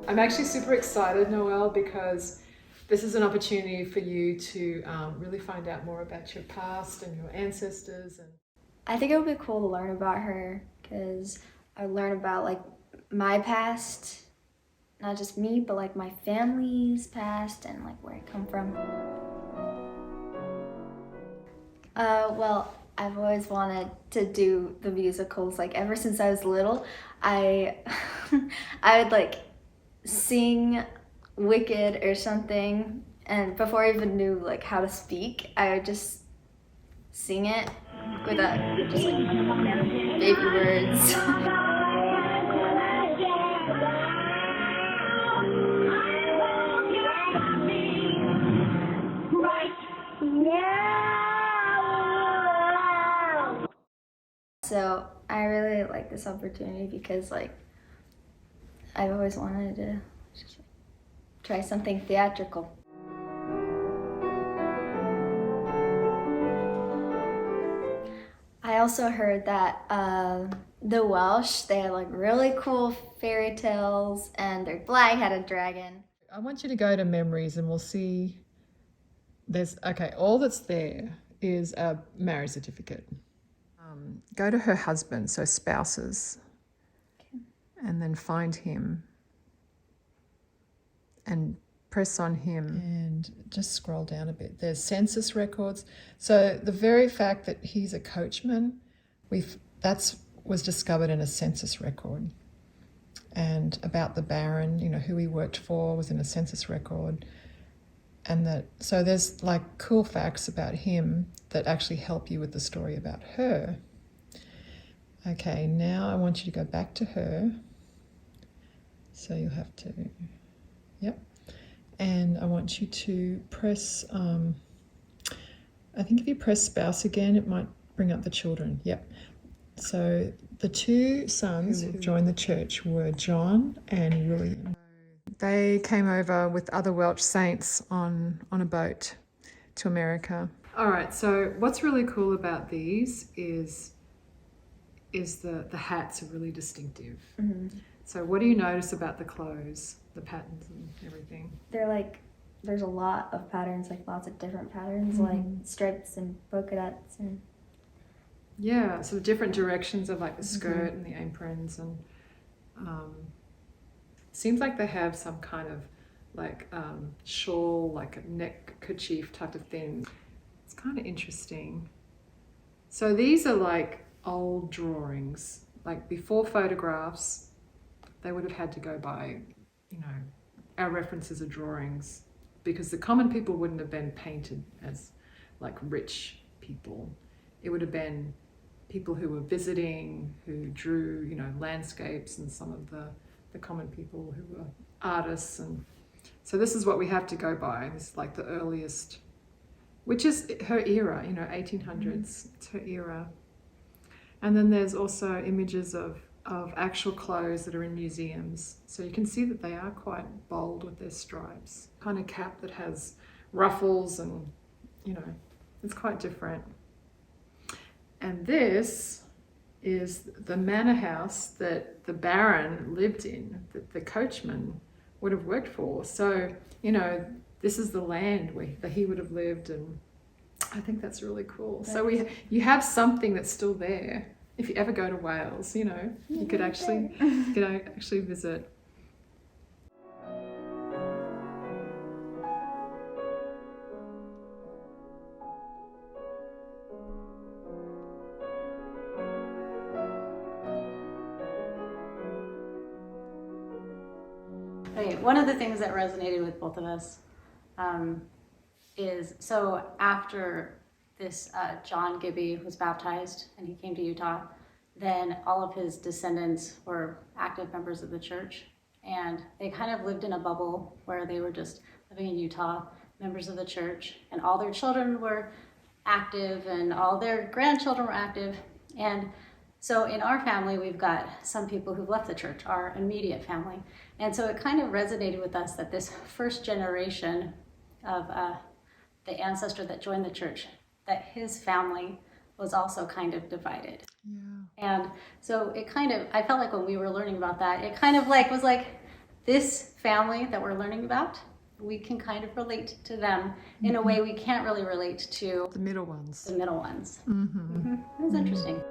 I'm actually super excited, Noelle, because this is an opportunity for you to really find out more about your past and your ancestors. And I think it would be cool to learn about her because I learn about like my past, not just me, but like my family's past and like where I come from. Well, I've always wanted to do the musicals. Like ever since I was little, I I would like sing Wicked or something, and before I even knew like how to speak, I would just sing it without just like baby words. So I really like this opportunity because like I've always wanted to just try something theatrical. I also heard that the Welsh, they had like really cool fairy tales and their flag had a dragon. I want you to go to memories and we'll see. All that's there is a marriage certificate. Go to her husband, so spouses, and then find him and press on him and just scroll down a bit. There's census records. So the very fact that he's a coachman, was discovered in a census record. And about the Baron, who he worked for was in a census record. And so there's like cool facts about him that actually help you with the story about her. Okay, now I want you to go back to her. So you'll have to, yep. And I want you to press, I think if you press spouse again, it might bring up the children. Yep. So the two sons who joined the church were John and William. They came over with other Welsh saints on a boat to America. All right, so what's really cool about these is the hats are really distinctive. Mm-hmm. So what do you notice about the clothes, the patterns and everything? They're like, there's a lot of patterns, like lots of different patterns, like stripes and polka dots and... Yeah, so different directions of like the skirt and the aprons, and seems like they have some kind of like shawl, like a neck kerchief type of thing. It's kind of interesting. So these are like old drawings, like before photographs. They would have had to go by, our references are drawings, because the common people wouldn't have been painted as like rich people. It would have been people who were visiting, who drew, landscapes, and some of the common people who were artists. And so this is what we have to go by. This is like the earliest, which is her era, 1800s. It's her era. And then there's also images of actual clothes that are in museums. So you can see that they are quite bold with their stripes. Kind of cap that has ruffles and, it's quite different. And this is the manor house that the Baron lived in, that the coachman would have worked for. So, this is the land that he would have lived, and I think that's really cool. So you have something that's still there. If you ever go to Wales, you could actually visit. Okay, one of the things that resonated with both of us is, so after this John Gibby was baptized and he came to Utah, then all of his descendants were active members of the church, and they kind of lived in a bubble where they were just living in Utah, members of the church, and all their children were active and all their grandchildren were active. And so in our family, we've got some people who've left the church, our immediate family. And so it kind of resonated with us that this first generation of the ancestor that joined the church, that his family was also kind of divided. Yeah. And so it kind of, I felt like when we were learning about that, it kind of like was like, this family that we're learning about, we can kind of relate to them in a way we can't really relate to The middle ones. the middle ones. Mm-hmm. It was interesting.